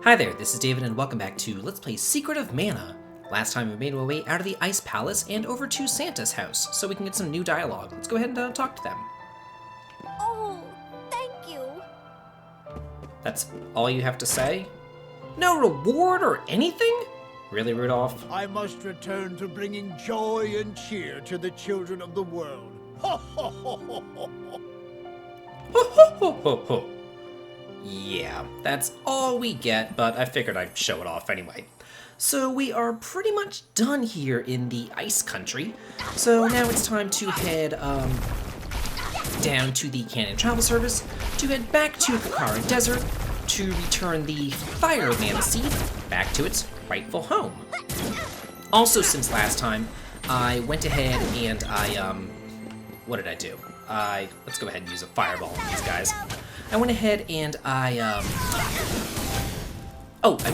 Hi there, this is David and welcome back to Let's Play Secret of Mana. Last time we made our way out of the Ice Palace and over to Santa's house, so we can get some new dialogue. Let's go ahead and talk to them. Oh, thank you. That's all you have to say? No reward or anything? Really, Rudolph? I must return to bringing joy and cheer to the children of the world. Ho, ho, ho, ho, ho, ho. Ho ho ho ho ho. Yeah, that's all we get, but I figured I'd show it off anyway. So we are pretty much done here in the Ice Country. So now it's time to head down to the Canyon Travel Service, to head back to Kakara Desert, to return the Fire Mana Seed back to its rightful home. Also, since last time, I went ahead and what did I do? Let's go ahead and use a fireball on these guys. I went ahead and I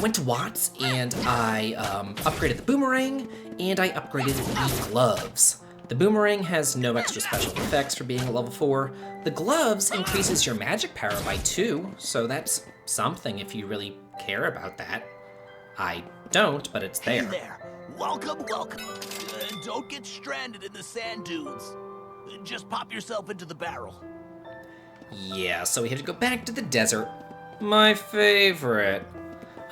went to Watts and I upgraded the boomerang and I upgraded the gloves. The boomerang has no extra special effects for being a level 4. The gloves increases your magic power by 2, so that's something if you really care about that. I don't, but it's there. Hey there. Welcome, welcome. Don't get stranded in the sand dunes. Just pop yourself into the barrel. Yeah, so we have to go back to the desert. My favorite.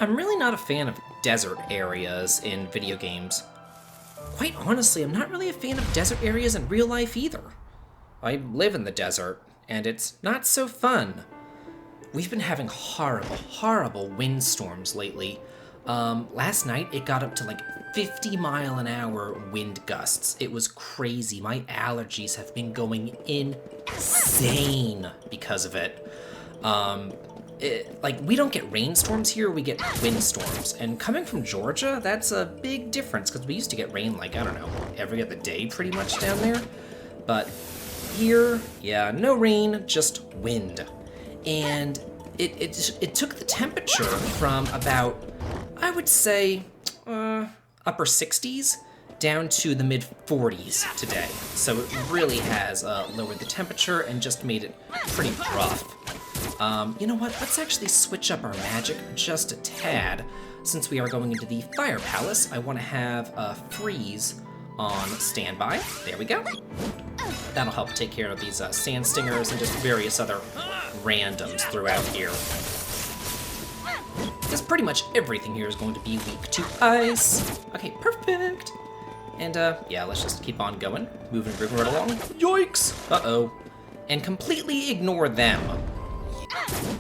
I'm really not a fan of desert areas in video games. Quite honestly, I'm not really a fan of desert areas in real life either. I live in the desert, and it's not so fun. We've been having horrible windstorms lately. Last night it got up to like 50-mile-an-hour wind gusts. It was crazy. My allergies have been going insane because of it. We don't get rainstorms here, we get windstorms. And coming from Georgia, that's a big difference because we used to get rain like, I don't know, every other day pretty much down there. But here, yeah, no rain, just wind. And it took the temperature from about, I would say, upper 60s down to the mid 40s today. So it really has lowered the temperature and just made it pretty rough. You know what? Let's actually switch up our magic just a tad. Since we are going into the Fire Palace, I want to have a freeze on standby. There we go. That'll help take care of these sand stingers and just various other randoms throughout here. Because pretty much everything here is going to be weak to ice. Okay, perfect. And yeah, let's just keep on going. Moving right along. Yoinks! Uh-oh. And completely ignore them.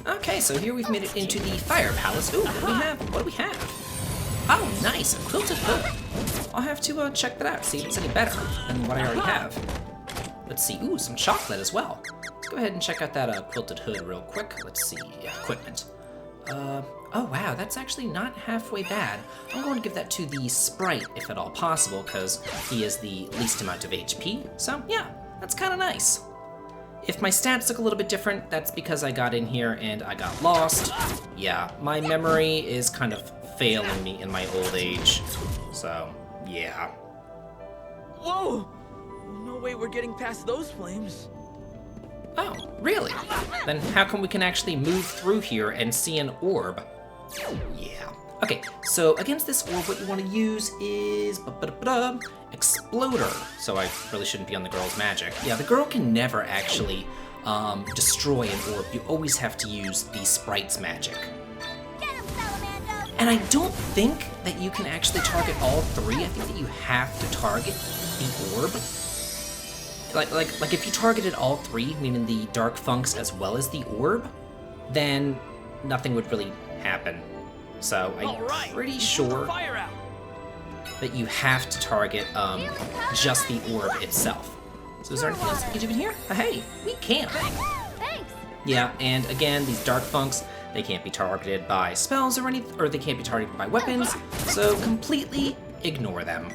Okay, so here we've made it into the Fire Palace. Ooh, what do we have? What do we have? Oh, nice, a quilted hood. I'll have to check that out, see if it's any better than what I already have. Let's see, ooh, some chocolate as well. Let's go ahead and check out that quilted hood real quick. Let's see, equipment. Oh wow, that's actually not halfway bad. I'm going to give that to the sprite, if at all possible, because he is the least amount of HP. So yeah, that's kind of nice. If my stats look a little bit different, that's because I got in here and I got lost. Yeah, my memory is kind of failing me in my old age. So, yeah. Whoa! No way we're getting past those flames. Oh, really? Then how come we can actually move through here and see an orb? Yeah. Okay, so against this orb, what you want to use is Exploder. So I really shouldn't be on the girl's magic. Yeah, the girl can never actually destroy an orb. You always have to use the sprite's magic. Get him, Salamander. And I don't think that you can actually target all three. I think that you have to target the orb. Like if you targeted all three, meaning the Dark Funks as well as the orb, then nothing would really happen. So I'm pretty sure that you have to target just the orb itself. So is there anything else we can do in here? Hey, we can. Thanks. Yeah, and again, these Dark Funks, they can't be targeted by spells or anything, or they can't be targeted by weapons, so completely ignore them.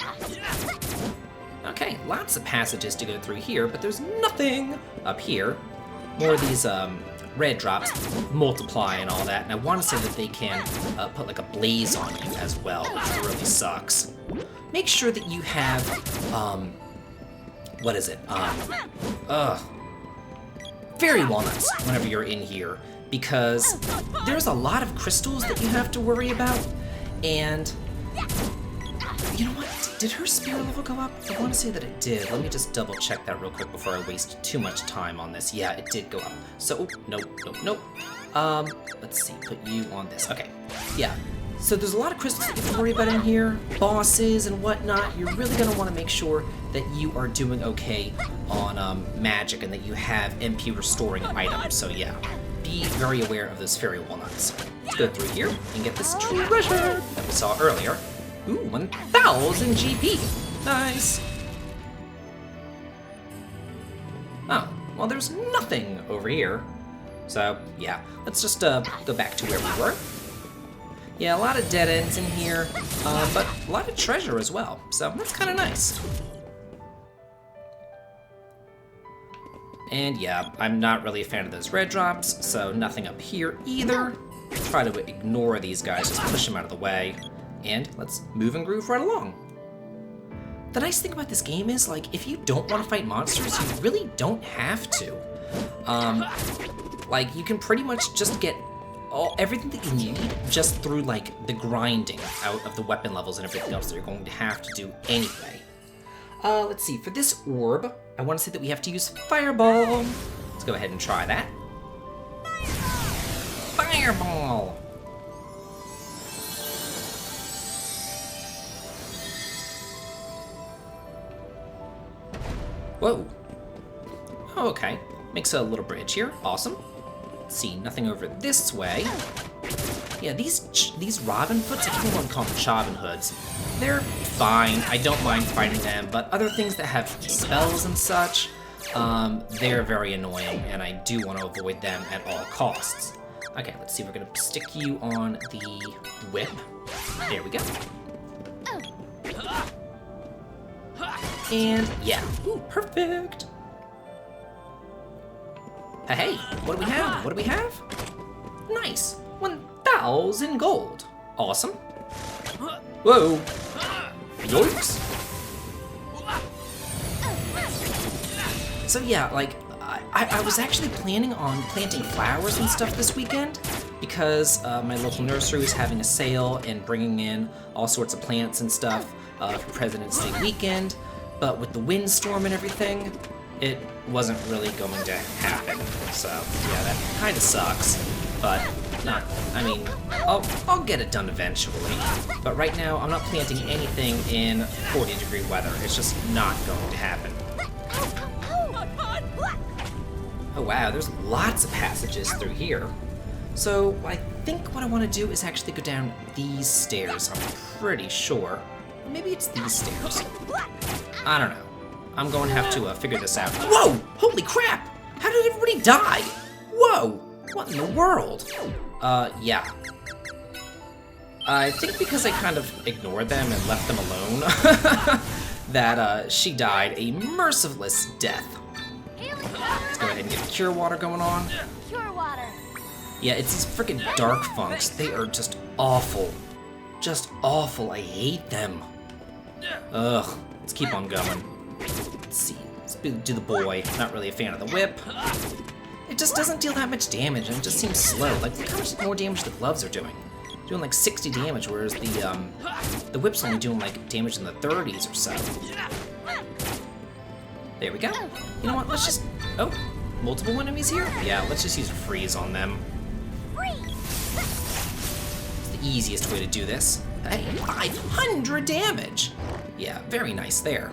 Okay, lots of passages to go through here, but there's nothing up here. More of these red drops multiply and all that, and I want to say that they can put like a blaze on you as well, which really sucks. Make sure that you have, what is it? Fairy walnuts whenever you're in here, because there's a lot of crystals that you have to worry about, and you know what? Did her spirit level go up? I want to say that it did. Let me just double check that real quick before I waste too much time on this. Yeah, it did go up. So, nope. Let's see, put you on this. Okay, yeah. So there's a lot of crystals that you have to worry about in here, bosses and whatnot. You're really gonna want to make sure that you are doing okay on magic and that you have MP restoring items. So yeah, be very aware of those fairy walnuts. Let's go through here and get this treasure that we saw earlier. Ooh, 1,000 GP. Nice. Oh, well, there's nothing over here. So, yeah, let's just go back to where we were. Yeah, a lot of dead ends in here, but a lot of treasure as well. So that's kind of nice. And yeah, I'm not really a fan of those red drops, so nothing up here either. Try to ignore these guys, just push them out of the way. And let's move and groove right along. The nice thing about this game is, like, if you don't want to fight monsters, you really don't have to. Like, you can pretty much just get everything that you need just through, like, the grinding out of the weapon levels and everything else that you're going to have to do anyway. Let's see, for this orb, I want to say that we have to use Fireball. Let's go ahead and try that. Fireball! Whoa. Oh, okay. Makes a little bridge here. Awesome. Let's see, nothing over this way. Yeah, these Robin Hoods, I don't want to call them Robin Hoods. They're fine. I don't mind fighting them, but other things that have spells and such, they're very annoying, and I do want to avoid them at all costs. Okay, let's see. We're going to stick you on the whip. There we go. And yeah, ooh, perfect. Hey, what do we have? What do we have? Nice, 1,000 gold. Awesome. Whoa. Yoinks. So yeah, like, I was actually planning on planting flowers and stuff this weekend because my local nursery was having a sale and bringing in all sorts of plants and stuff for President's Day weekend. But with the windstorm and everything, it wasn't really going to happen. So yeah, that kind of sucks. But not. I mean, I'll get it done eventually. But right now, I'm not planting anything in 40-degree weather. It's just not going to happen. Oh wow, there's lots of passages through here. So I think what I want to do is actually go down these stairs. I'm pretty sure. Maybe it's these stairs. I don't know. I'm going to have to figure this out. Whoa! Holy crap! How did everybody die? Whoa! What in the world? Yeah. I think because I kind of ignored them and left them alone, that she died a merciless death. Let's go ahead and get Cure Water going on. Cure water. Yeah, it's these freaking dark funks. They are just awful. Just awful. I hate them. Ugh. Let's keep on going. Let's see. Let's do the boy. Not really a fan of the whip. It just doesn't deal that much damage, and it just seems slow. Like, look how much more damage the gloves are doing. Doing like 60 damage, whereas the whip's only doing like damage in the 30s or so. There we go. You know what? Let's just... Oh, multiple enemies here? Yeah, let's just use a freeze on them. It's the easiest way to do this. Hey, 500 damage! Yeah, very nice there.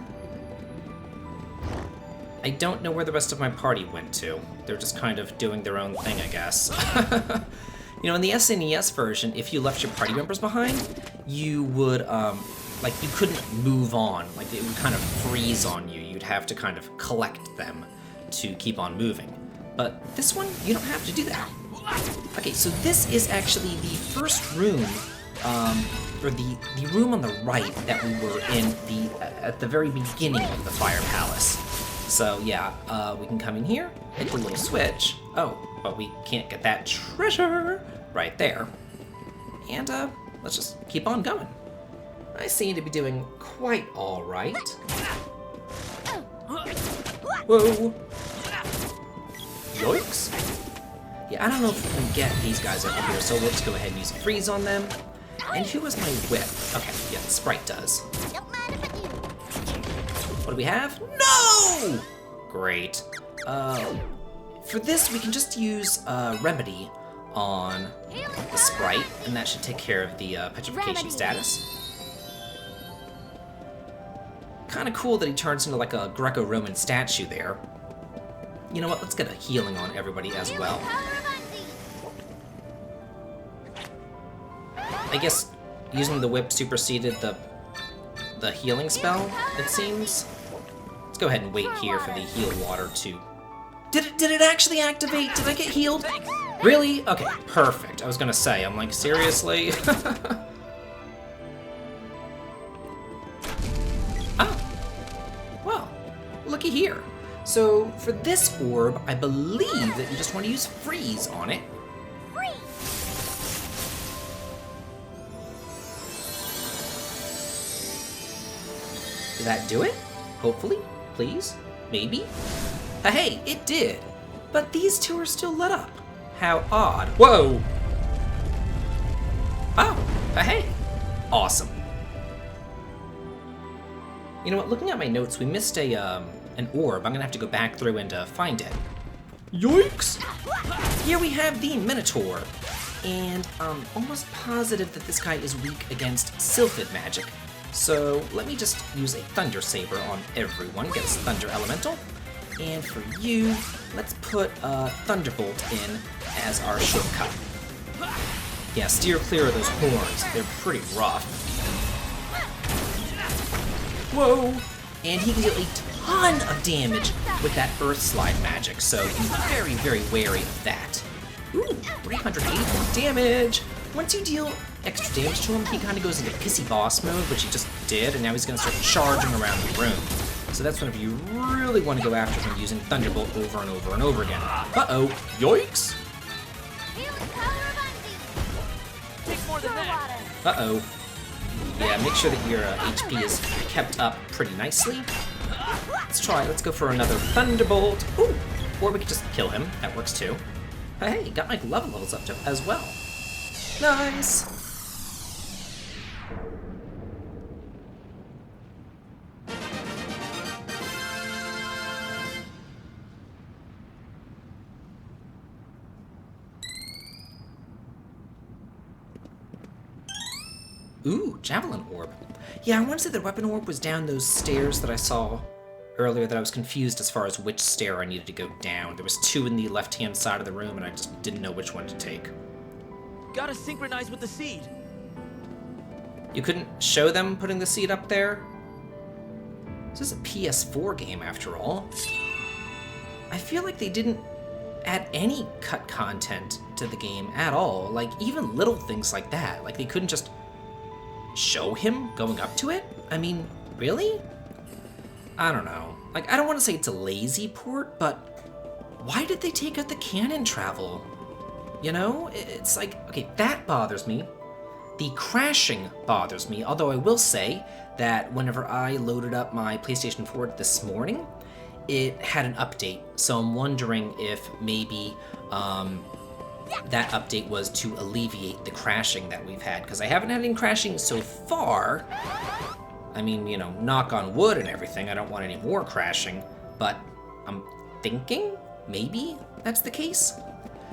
I don't know where the rest of my party went to. They're just kind of doing their own thing, I guess. You know, in the SNES version, if you left your party members behind, you would, like, you couldn't move on. Like, it would kind of freeze on you. You'd have to kind of collect them to keep on moving. But this one, you don't have to do that. Okay, so this is actually the first room, or the room on the right that we were in at the very beginning of the Fire Palace. So yeah, we can come in here, hit the little switch. Oh, but we can't get that treasure right there. And let's just keep on going. I seem to be doing quite all right. Whoa. Yoinks. Yeah, I don't know if we can get these guys over here, so we'll just go ahead and use a freeze on them. And who has my whip? Okay, yeah, the sprite does. Don't mind if I do. What do we have? No! Great. For this, we can just use Remedy on the sprite, and that should take care of the petrification Remedy. status. Kind of cool that he turns into like a Greco-Roman statue there. You know what? Let's get a healing on everybody as well. I guess using the whip superseded the healing spell, it seems. Let's go ahead and wait here for the heal water to... Did it actually activate? Did I get healed? Really? Okay, perfect. I was gonna say, I'm like, seriously? Oh. Well, looky here. So, for this orb, I believe that you just want to use freeze on it. Did that do it? Hopefully? Please? Maybe? Hey, it did! But these two are still lit up. How odd. Whoa! Oh, hey! Awesome. You know what, looking at my notes, we missed an orb. I'm gonna have to go back through and find it. Yikes! Here we have the Minotaur. And I'm almost positive that this guy is weak against Sylphid magic. So let me just use a Thunder Saber on everyone, get his Thunder Elemental. And for you, let's put Thunderbolt in as our shortcut. Yeah, steer clear of those horns, they're pretty rough. Whoa! And he can deal a ton of damage with that Earth Slide magic, so be very, very wary of that. Ooh, 384 damage! Once you deal extra damage to him, he kind of goes into pissy boss mode, which he just did, and now he's going to start charging around the room. So that's whenever you really want to go after him using Thunderbolt over and over and over again. Uh-oh, yikes! Take more than that. Uh-oh. Yeah, make sure that your HP is kept up pretty nicely. Let's go for another Thunderbolt. Ooh, or we could just kill him, that works too. Hey, got my levels up to as well. Nice! Ooh, Javelin Orb. Yeah, I want to say the Weapon Orb was down those stairs that I saw earlier that I was confused as far as which stair I needed to go down. There was two in the left-hand side of the room, and I just didn't know which one to take. Gotta synchronize with the seed. You couldn't show them putting the seed up there? This is a PS4 game, after all. I feel like they didn't add any cut content to the game at all. Like, even little things like that. Like, they couldn't just show him going up to it? I mean, really? I don't know. Like, I don't want to say it's a lazy port, but why did they take out the cannon travel? You know, it's like, okay, that bothers me. The crashing bothers me, although I will say that whenever I loaded up my PlayStation 4 this morning, it had an update. So I'm wondering if maybe that update was to alleviate the crashing that we've had, because I haven't had any crashing so far. I mean, you know, knock on wood and everything, I don't want any more crashing, but I'm thinking maybe that's the case.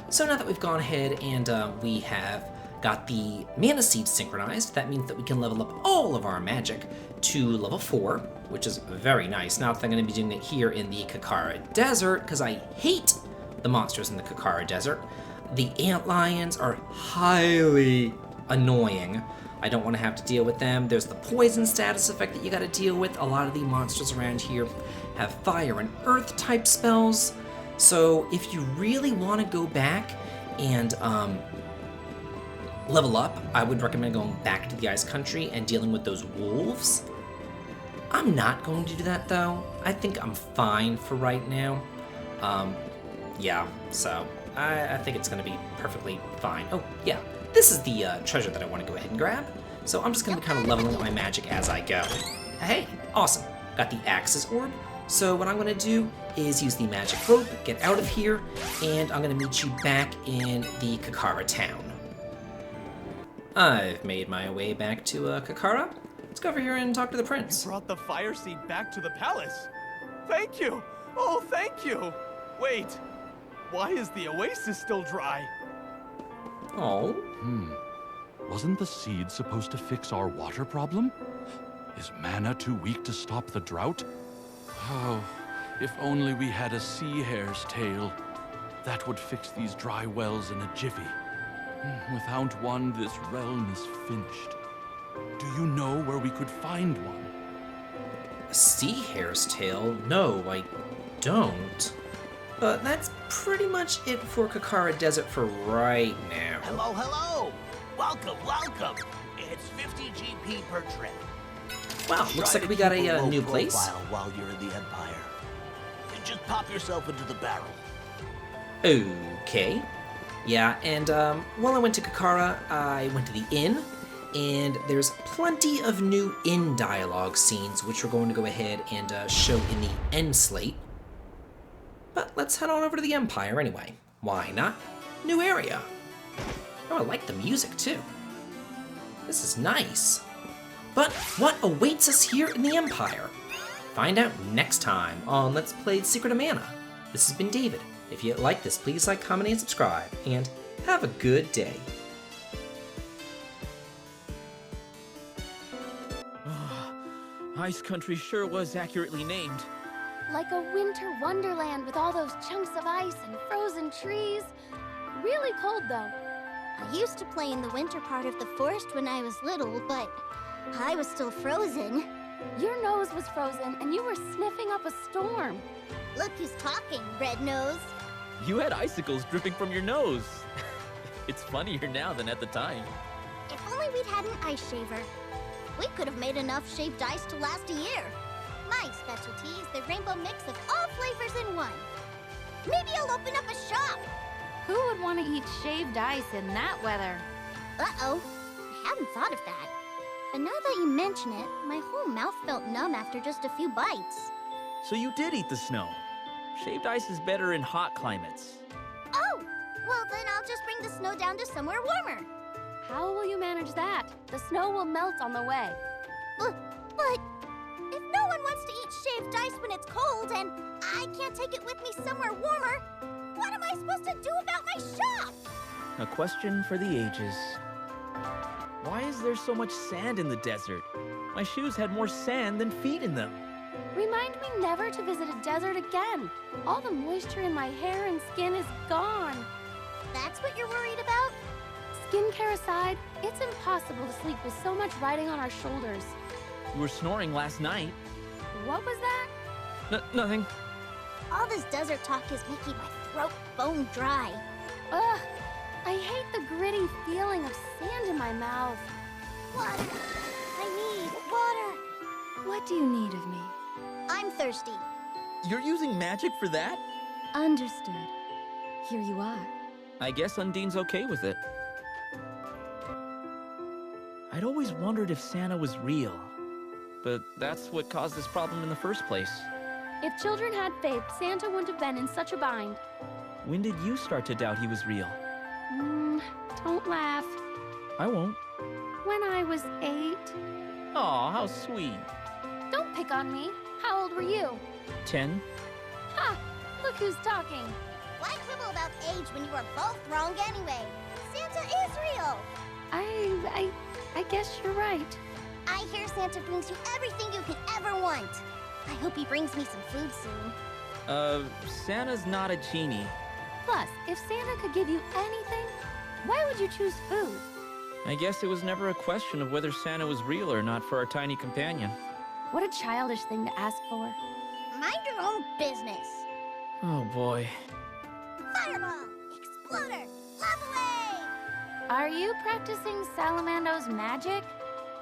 So now that we've gone ahead and we have got the mana seed synchronized, that means that we can level up all of our magic to level 4, which is very nice. Now that I'm going to be doing it here in the Kakara Desert, because I hate the monsters in the Kakara Desert. The ant lions are highly annoying. I don't want to have to deal with them. There's the poison status effect that you got to deal with. A lot of the monsters around here have fire and earth type spells. So if you really want to go back and level up, I would recommend going back to the Ice Country and dealing with those wolves. I'm not going to do that though. I think I'm fine for right now. Yeah, so I think it's going to be perfectly fine. Oh, yeah, this is the treasure that I want to go ahead and grab. So I'm just going to be kind of leveling up my magic as I go. Hey, awesome. Got the Axis Orb. So what I'm going to do is use the magic rope, get out of here, and I'm going to meet you back in the Kakara town. I've made my way back to Kakara. Let's go over here and talk to the prince. Brought the fire seed back to the palace. Thank you. Oh, thank you. Wait, why is the oasis still dry? Oh. Wasn't the seed supposed to fix our water problem? Is mana too weak to stop the drought? Oh, if only we had a sea hare's tail. That would fix these dry wells in a jiffy. Without one, this realm is finished. Do you know where we could find one? A sea hare's tail? No, I don't. But that's pretty much it for Kakara Desert for right now. Hello, hello! Welcome, welcome! It's 50 GP per trip. Wow, looks like we got a new place. Profile while you're in the Empire. And just pop yourself into the barrel. Okay. Yeah, and while I went to Kakara, I went to the inn, and there's plenty of new inn dialogue scenes, which we're going to go ahead and show in the end slate. But let's head on over to the Empire anyway. Why not? New area. Oh, I like the music too. This is nice. But what awaits us here in the Empire? Find out next time on Let's Play Secret of Mana. This has been David. If you like this, please like, comment, and subscribe, and have a good day. Ice Country sure was accurately named. Like a winter wonderland with all those chunks of ice and frozen trees. Really cold, though. I used to play in the winter part of the forest when I was little, but I was still frozen. Your nose was frozen, and you were sniffing up a storm. Look who's talking, Red Nose. You had icicles dripping from your nose. It's funnier now than at the time. If only we'd had an ice shaver. We could have made enough shaved ice to last a year. My specialty is the rainbow mix of all flavors in one. Maybe I'll open up a shop. Who would want to eat shaved ice in that weather? Uh-oh. I hadn't thought of that. But now that you mention it, my whole mouth felt numb after just a few bites. So you did eat the snow. Shaved ice is better in hot climates. Oh! Well, then I'll just bring the snow down to somewhere warmer. How will you manage that? The snow will melt on the way. But if no one wants to eat shaved ice when it's cold and I can't take it with me somewhere warmer, what am I supposed to do about my shop? A question for the ages. Why is there so much sand in the desert? My shoes had more sand than feet in them. Remind me never to visit a desert again. All the moisture in my hair and skin is gone. That's what you're worried about? Skincare aside, it's impossible to sleep with so much riding on our shoulders. You were snoring last night. What was that? Nothing. All this desert talk is making my throat bone dry. Ugh, I hate the gritty feeling of sand in my mouth. Water! I need water! What do you need of me? I'm thirsty. You're using magic for that? Understood. Here you are. I guess Undine's okay with it. I'd always wondered if Santa was real. But that's what caused this problem in the first place. If children had faith, Santa wouldn't have been in such a bind. When did you start to doubt he was real? Don't laugh. I won't. When I was 8. Aw, how sweet. Don't pick on me. How old were you? 10? Ha! Look who's talking. Why quibble about age when you are both wrong anyway? Santa is real! I guess you're right. I hear Santa brings you everything you could ever want. I hope he brings me some food soon. Santa's not a genie. Plus, if Santa could give you anything, why would you choose food? I guess it was never a question of whether Santa was real or not for our tiny companion. What a childish thing to ask for. Mind your own business. Oh boy. Fireball! Exploder! Lava wave! Are you practicing Salamando's magic?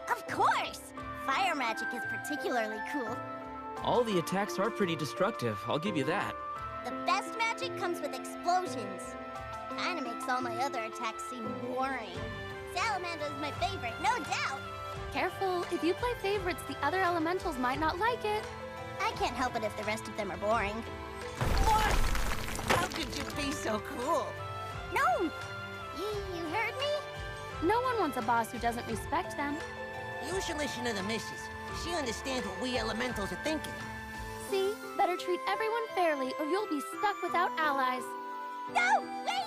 Of course! Fire magic is particularly cool. All the attacks are pretty destructive, I'll give you that. The best magic comes with explosions. Kinda makes all my other attacks seem boring. Salamander's my favorite, no doubt. Careful, if you play favorites, the other elementals might not like it. I can't help it if the rest of them are boring. What? How could you be so cruel? No! You heard me? No one wants a boss who doesn't respect them. You should listen to the missus. She understands what we elementals are thinking. See? Better treat everyone fairly or you'll be stuck without allies. No! Wait!